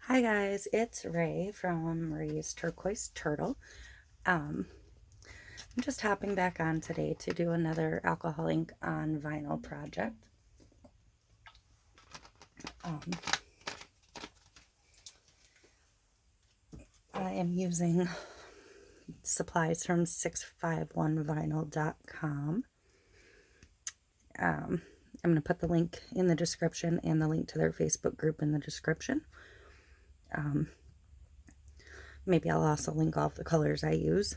Hi guys, it's Ray from Marie's Turquoise Turtle. Um, I'm just hopping back on today to do another alcohol ink on vinyl project. Um, I am using supplies from 651vinyl.com. I'm going to put the link in the description and the link to their Facebook group in the description. Maybe I'll also link all of the colors I use.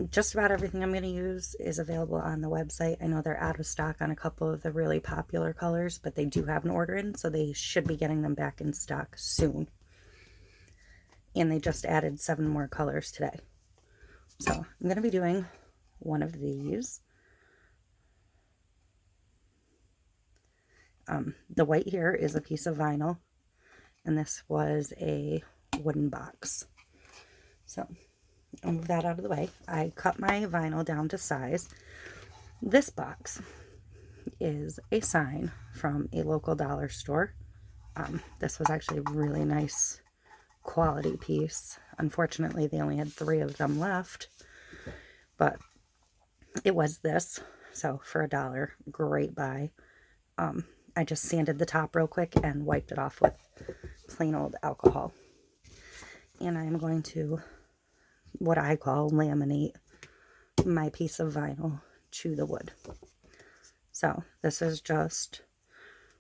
Just about everything I'm going to use is available on the website. I know they're out of stock on a couple of the really popular colors, but they do have an order in, so they should be getting them back in stock soon. And they just added 7 more colors today. So I'm going to be doing one of these. The white here is a piece of vinyl, and this was a wooden box. So I'll move that out of the way. I cut my vinyl down to size. This box is a sign from a local dollar store. This was actually a really nice quality piece. Unfortunately, they only had 3 of them left, but it was this. So for $1, great buy. I just sanded the top real quick and wiped it off with plain old alcohol. And I'm going to, what I call, laminate my piece of vinyl to the wood. So this is just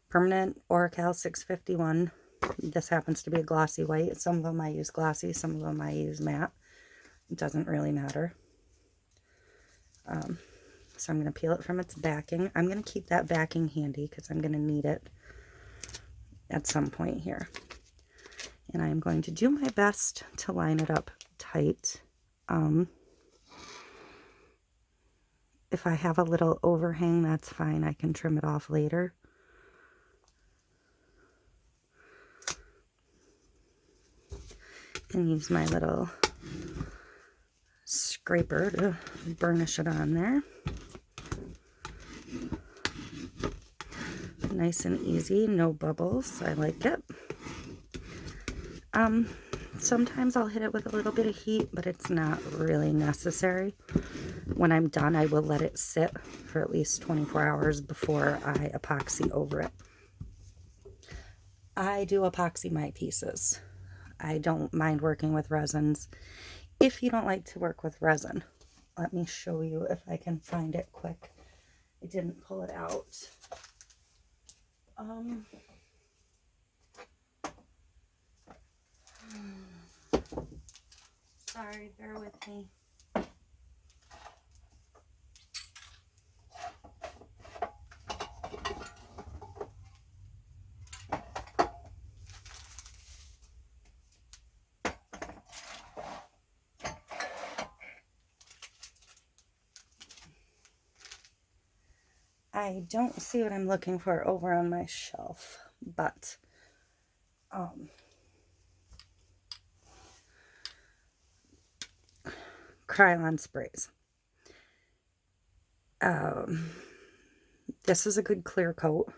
permanent Oracal 651. This happens to be a glossy white. Some of them I use glossy, some of them I use matte. It doesn't really matter. So I'm going to peel it from its backing. I'm going to keep that backing handy because I'm going to need it at some point here. And I'm going to do my best to line it up tight. If I have a little overhang, that's fine. I can trim it off later. And use my little scraper to burnish it on there. Nice and easy, no bubbles. I like it. Sometimes I'll hit it with a little bit of heat, but it's not really necessary. When I'm done, I will let it sit for at least 24 hours before I epoxy over it. I do epoxy my pieces. I don't mind working with resins. If you don't like to work with resin, let me show you if I can find it quick. I didn't pull it out. Sorry, bear with me. I don't see what I'm looking for over on my shelf, but Krylon sprays. This is a good clear coat,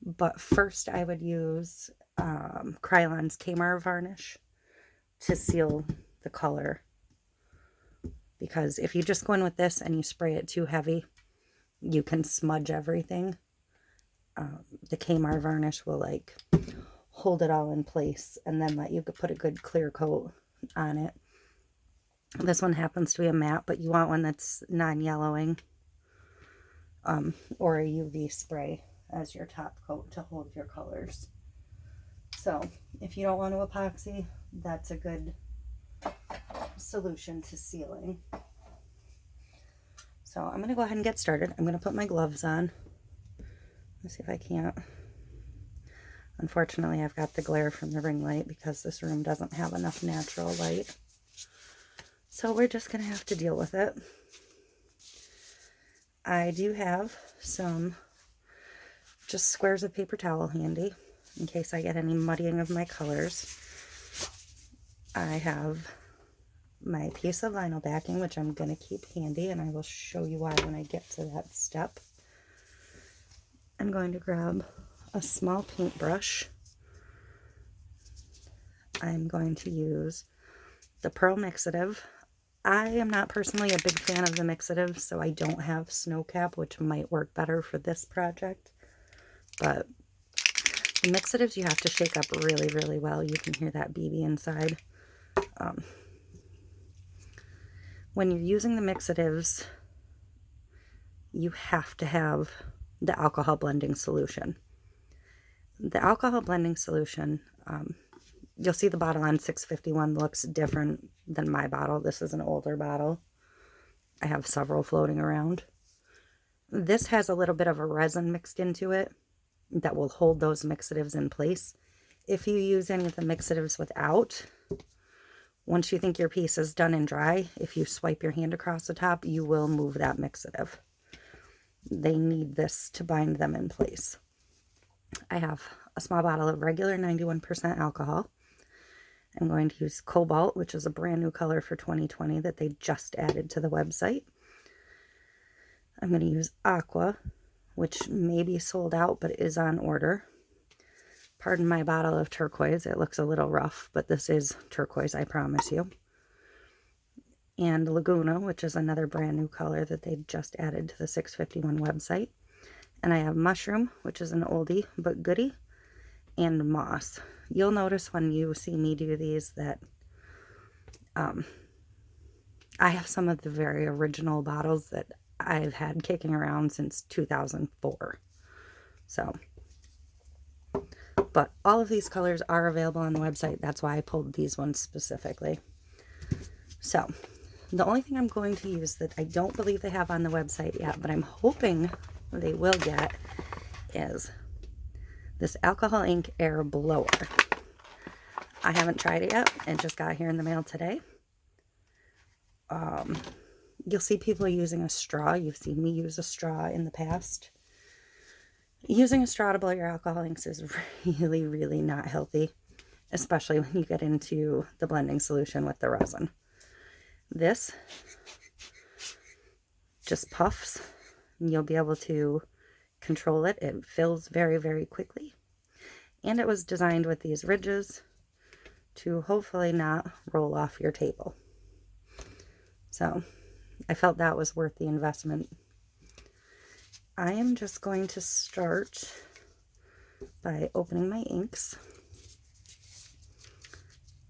but first I would use Krylon's Kmart varnish to seal the color, because if you just go in with this and you spray it too heavy, you can smudge everything. The Kmart varnish will like hold it all in place and then let you put a good clear coat on it. This one happens to be a matte, but you want one that's non-yellowing, or a UV spray as your top coat to hold your colors. So if you don't want to epoxy, that's a good solution to sealing. So I'm going to go ahead and get started. I'm going to put my gloves on. Let's see if I can't. Unfortunately, I've got the glare from the ring light because this room doesn't have enough natural light. So we're just going to have to deal with it. I do have some just squares of paper towel handy in case I get any muddying of my colors. I have my piece of vinyl backing, which I'm going to keep handy, and I will show you why when I get to that step. I'm going to grab a small paintbrush, I'm going to use the Pearl Mixative. I am not personally a big fan of the Mixative, so I don't have Snow Cap, which might work better for this project. But the Mixatives you have to shake up really, really well. You can hear that BB inside. When you're using the Mixatives, you have to have the alcohol blending solution. The alcohol blending solution, you'll see the bottle on 651 looks different than my bottle. This is an older bottle. I have several floating around. This has a little bit of a resin mixed into it that will hold those mixatives in place. If you use any of the mixatives without, once you think your piece is done and dry, if you swipe your hand across the top, you will move that mixative. They need this to bind them in place. I have a small bottle of regular 91% alcohol. I'm going to use Cobalt, which is a brand new color for 2020 that they just added to the website. I'm going to use Aqua, which may be sold out but is on order. Pardon my bottle of turquoise. It looks a little rough, but this is turquoise, I promise you. And Laguna, which is another brand new color that they just added to the 651 website. And I have Mushroom, which is an oldie but goodie, and Moss. You'll notice when you see me do these that I have some of the very original bottles that I've had kicking around since 2004. So, but all of these colors are available on the website. That's why I pulled these ones specifically. So, the only thing I'm going to use that I don't believe they have on the website yet, but I'm hoping they will get, is this Alcohol Ink Air Blower. I haven't tried it yet. It just got here in the mail today. You'll see people using a straw. You've seen me use a straw in the past. Using a straw to blow your alcohol inks is really, really not healthy, especially when you get into the blending solution with the resin. This just puffs, and you'll be able to control it. It fills very, very quickly. And it was designed with these ridges to hopefully not roll off your table. So I felt that was worth the investment. I am just going to start by opening my inks.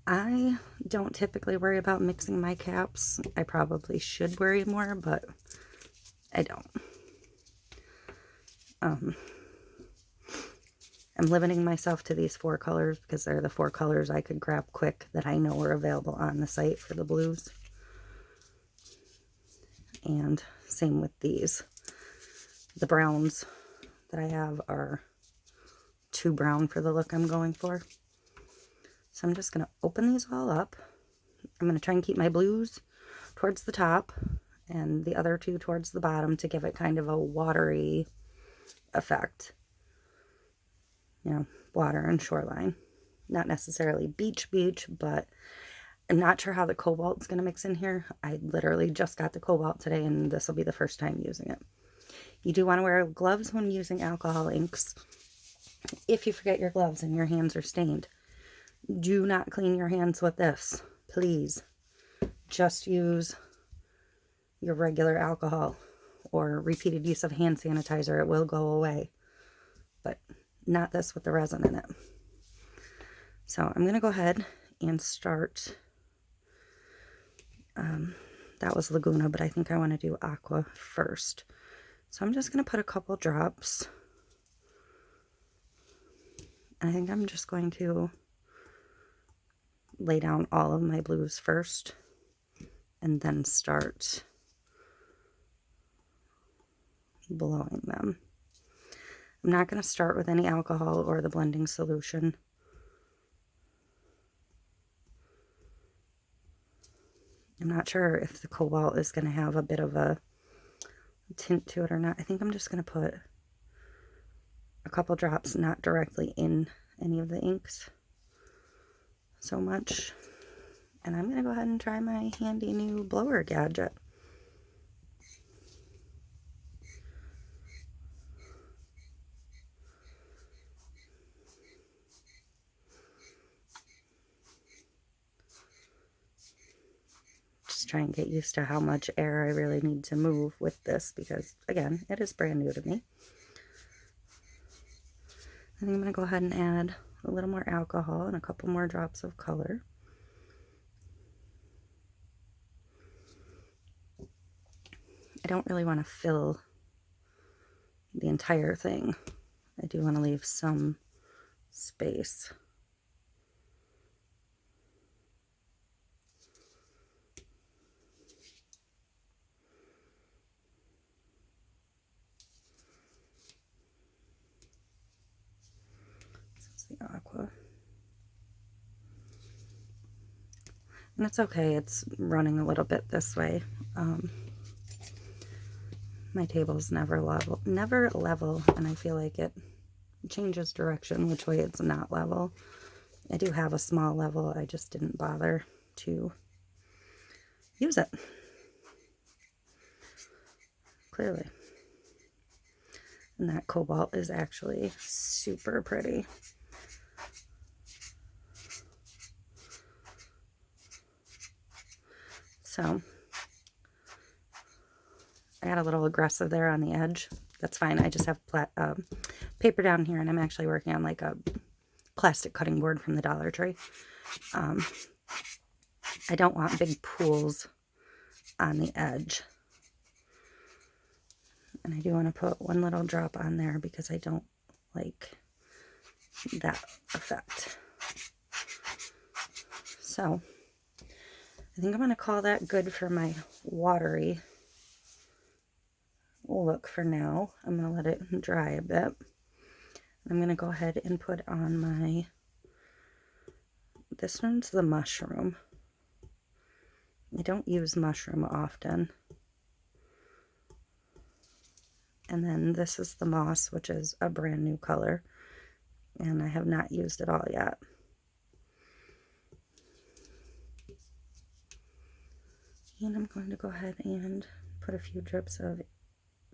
I don't typically worry about mixing my caps. I probably should worry more, but I don't. I'm limiting myself to these 4 colors because they're the 4 colors I could grab quick that I know are available on the site for the blues. And same with these. The browns that I have are too brown for the look I'm going for. So I'm just going to open these all up. I'm going to try and keep my blues towards the top and the other 2 towards the bottom to give it kind of a watery effect. You know, water and shoreline. Not necessarily beach, but I'm not sure how the Cobalt's going to mix in here. I literally just got the Cobalt today, and this will be the first time using it. You do want to wear gloves when using alcohol inks. If you forget your gloves and your hands are stained, do not clean your hands with this. Please. Just use your regular alcohol or repeated use of hand sanitizer. It will go away. But not this with the resin in it. So I'm going to go ahead and start. That was Laguna, but I think I want to do Aqua first. So I'm just going to put a couple drops. I think I'm just going to lay down all of my blues first and then start blowing them. I'm not going to start with any alcohol or the blending solution. I'm not sure if the Cobalt is going to have a bit of a tint to it or not. I think I'm just going to put a couple drops, not directly in any of the inks so much. And I'm going to go ahead and try my handy new blower gadget. just try and get used to how much air I really need to move with this because, again, it is brand new to me. I think I'm going to go ahead and add a little more alcohol and a couple more drops of color. I don't really want to fill the entire thing. I do want to leave some space. This is the aqua. And it's okay, it's running a little bit this way. My table's never level, and I feel like it changes direction which way it's not level. I do have a small level, I just didn't bother to use it. Clearly. And that cobalt is actually super pretty. So I got a little aggressive there on the edge. That's fine. I just have paper down here, and I'm actually working on like a plastic cutting board from the Dollar Tree. I don't want big pools on the edge. And I do want to put one little drop on there because I don't like that effect. So I think I'm going to call that good for my watery look for now. I'm going to let it dry a bit. I'm going to go ahead and put on my, this one's the mushroom. I don't use mushroom often. And then this is the moss, which is a brand new color. And I have not used it all yet. And I'm going to go ahead and put a few drips of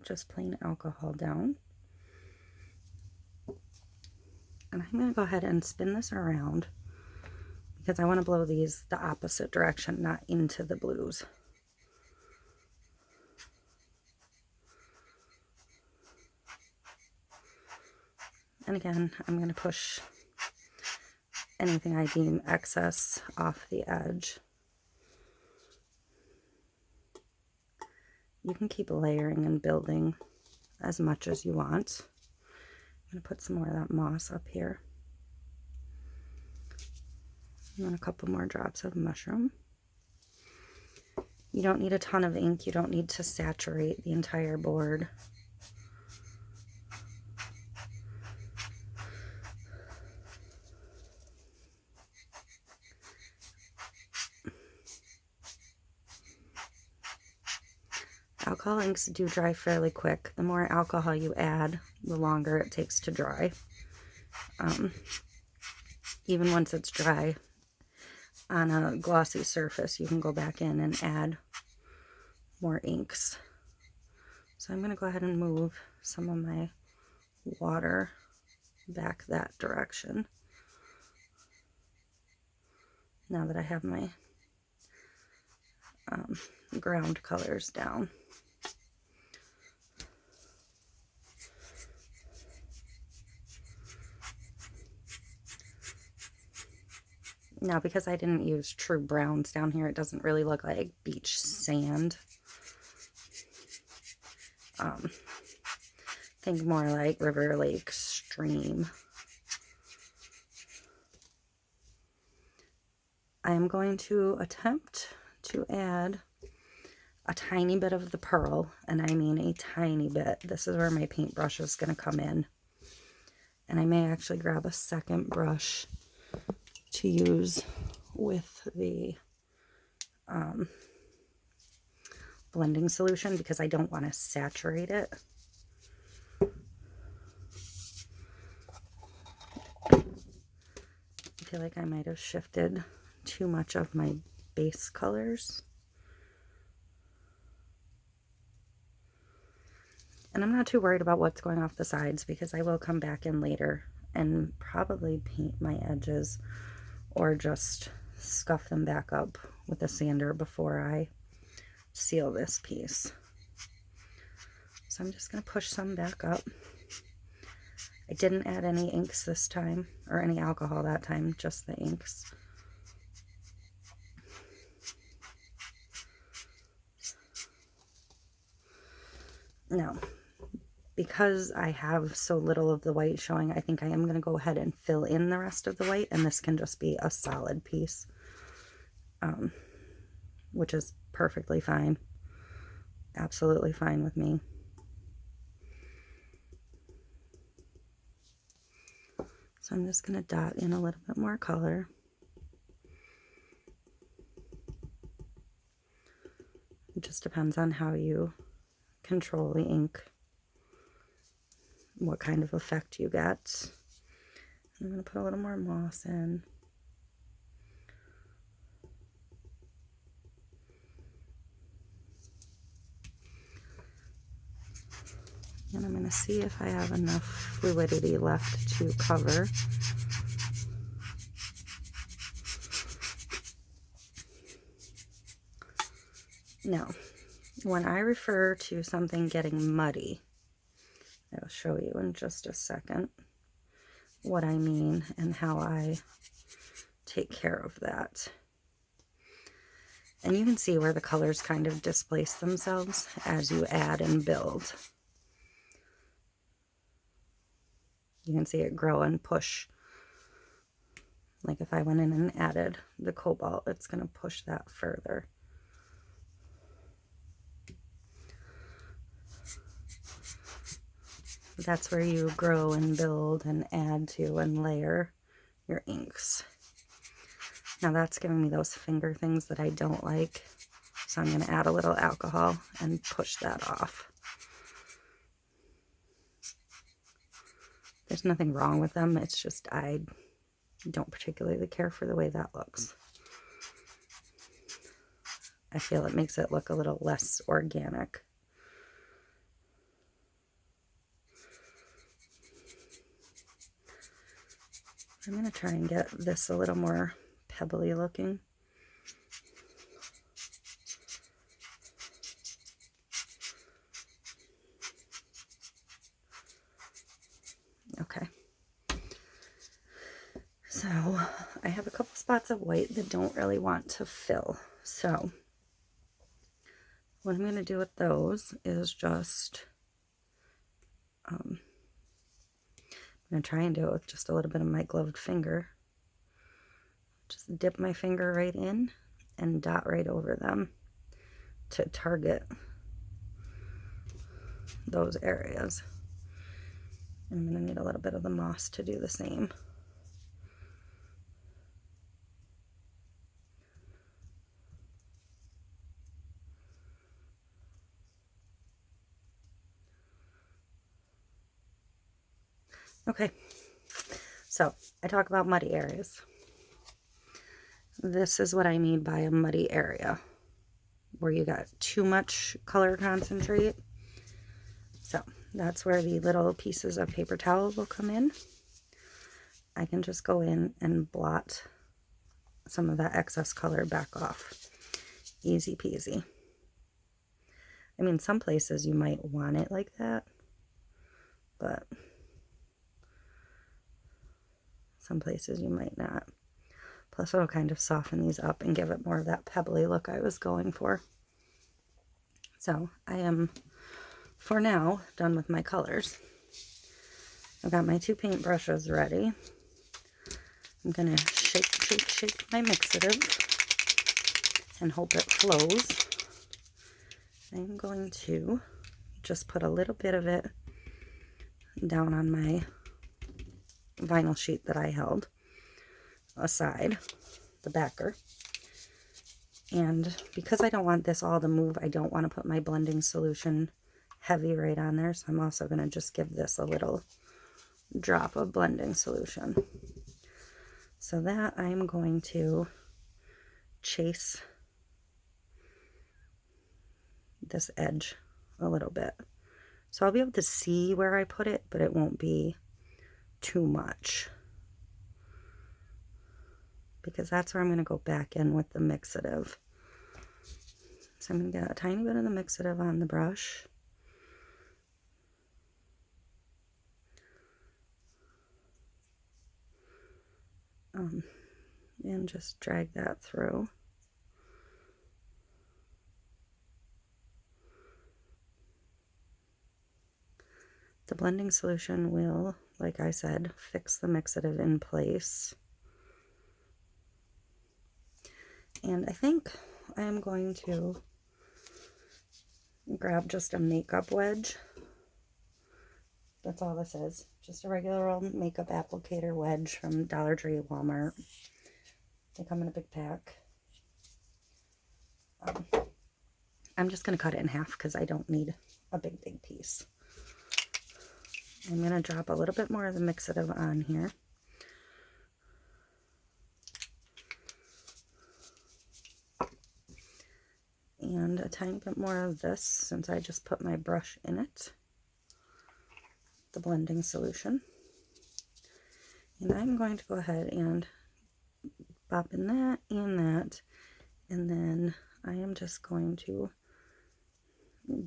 just plain alcohol down. And I'm going to go ahead and spin this around because I want to blow these the opposite direction, not into the blues. And again, I'm going to push anything I deem excess off the edge. You can keep layering and building as much as you want. I'm going to put some more of that moss up here. And then a couple more drops of mushroom. You don't need a ton of ink. You don't need to saturate the entire board. Alcohol inks do dry fairly quick. The more alcohol you add, the longer it takes to dry. Even once it's dry, on a glossy surface, you can go back in and add more inks. So I'm going to go ahead and move some of my water back that direction. Now that I have my ground colors down. Now, because I didn't use true browns down here, it doesn't really look like beach sand. Think more like river, lake, stream. I am going to attempt to add a tiny bit of the pearl, and I mean a tiny bit. This is where my paintbrush is going to come in. And I may actually grab a second brush to use with the blending solution because I don't want to saturate it. I feel like I might have shifted too much of my base colors. And I'm not too worried about what's going off the sides because I will come back in later and probably paint my edges or just scuff them back up with a sander before I seal this piece. So I'm just going to push some back up. I didn't add any inks this time, or any alcohol that time, just the inks. Now, because I have so little of the white showing, I think I am going to go ahead and fill in the rest of the white, and this can just be a solid piece, which is perfectly fine. Absolutely fine with me. So I'm just going to dot in a little bit more color. It just depends on how you control the ink, what kind of effect you get. I'm going to put a little more moss in. And I'm going to see if I have enough fluidity left to cover. Now, when I refer to something getting muddy, I'll show you in just a second what I mean and how I take care of that. And you can see where the colors kind of displace themselves as you add and build. You can see it grow and push. Like if I went in and added the cobalt, it's going to push that further. That's where you grow and build and add to and layer your inks. Now that's giving me those finger things that I don't like. So I'm going to add a little alcohol and push that off. There's nothing wrong with them. It's just I don't particularly care for the way that looks. I feel it makes it look a little less organic. I'm going to try and get this a little more pebbly looking. Okay. So I have a couple spots of white that don't really want to fill. So what I'm going to do with those is just, I'm going to try and do it with just a little bit of my gloved finger. Just dip my finger right in and dot right over them to target those areas. I'm going to need a little bit of the moss to do the same. Okay, so I talk about muddy areas. This is what I mean by a muddy area, where you got too much color concentrate. So that's where the little pieces of paper towel will come in. I can just go in and blot some of that excess color back off. Easy peasy. I mean, some places you might want it like that, but some places you might not. Plus it'll kind of soften these up and give it more of that pebbly look I was going for. So I am, for now, done with my colors. I've got my two paint brushes ready. I'm going to shake my mixative and hope it flows. I'm going to just put a little bit of it down on my vinyl sheet that I held aside, the backer. And because I don't want this all to move, I don't want to put my blending solution heavy right on there, so I'm also going to just give this a little drop of blending solution. So that I'm going to chase this edge a little bit. So I'll be able to see where I put it, but it won't be too much, because that's where I'm going to go back in with the mixative. So I'm going to get a tiny bit of the mixative on the brush. And just drag that through. The blending solution will, like I said, fix the mixative in place. And I think I am going to grab just a makeup wedge. That's all this is. Just a regular old makeup applicator wedge from Dollar Tree, Walmart. They come in a big pack. I'm just going to cut it in half because I don't need a big piece. I'm going to drop a little bit more of the mixative on here. And a tiny bit more of this since I just put my brush in it. The blending solution. And I'm going to go ahead and pop in that and that. And then I am just going to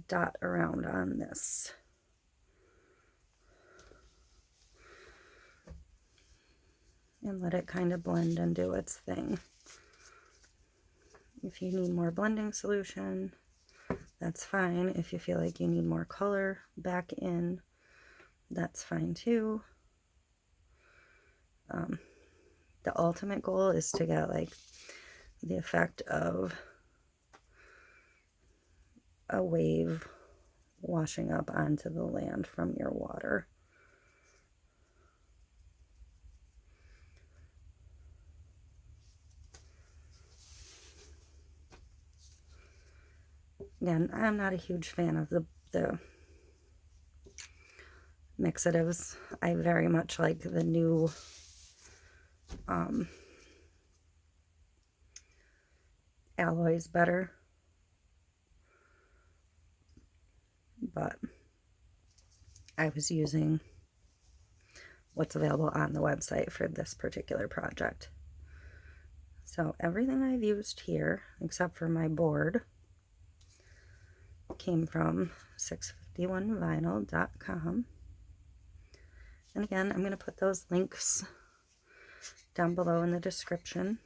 dot around on this. And let it kind of blend and do its thing. If you need more blending solution, that's fine. If you feel like you need more color back in, that's fine too. The ultimate goal is to get like the effect of a wave washing up onto the land from your water. Again, I'm not a huge fan of the mixatives. I very much like the new alloys better. But I was using what's available on the website for this particular project. So everything I've used here, except for my board, came from 651vinyl.com. And again, I'm going to put those links down below in the description.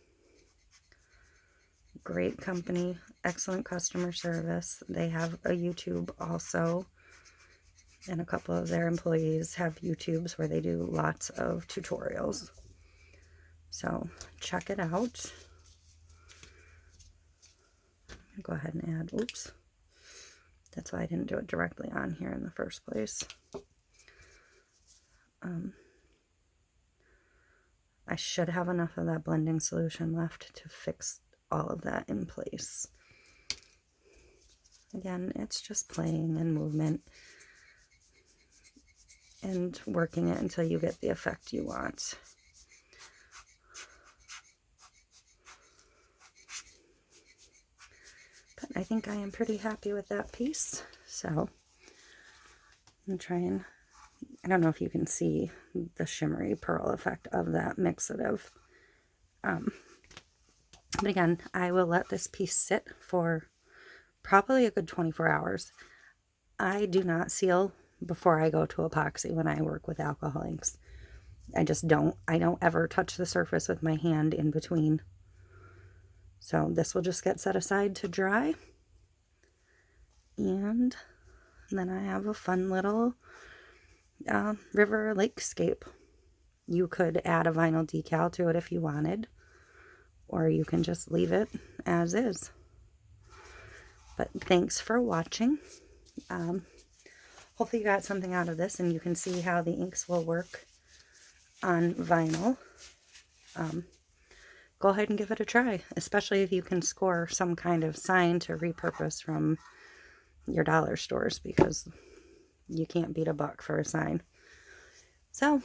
Great company, excellent customer service. They have a YouTube also, and a couple of their employees have YouTubes where they do lots of tutorials. So check it out. I'll go ahead and add, oops. That's why I didn't do it directly on here in the first place. I should have enough of that blending solution left to fix all of that in place. Again, it's just playing and movement and working it until you get the effect you want. But I think I am pretty happy with that piece. So I'm trying, I don't know if you can see the shimmery pearl effect of that mixative. But again, I will let this piece sit for probably a good 24 hours. I do not seal before I go to epoxy when I work with alcohol inks. I just don't. I don't ever touch the surface with my hand in between. So this will just get set aside to dry. And then I have a fun little river or lakescape. You could add a vinyl decal to it if you wanted, or you can just leave it as is. But thanks for watching. Hopefully you got something out of this and you can see how the inks will work on vinyl. Go ahead and give it a try, especially if you can score some kind of sign to repurpose from your dollar stores, because you can't beat $1 for a sign. So,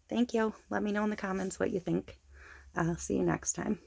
thank you. Let me know in the comments what you think. I'll see you next time.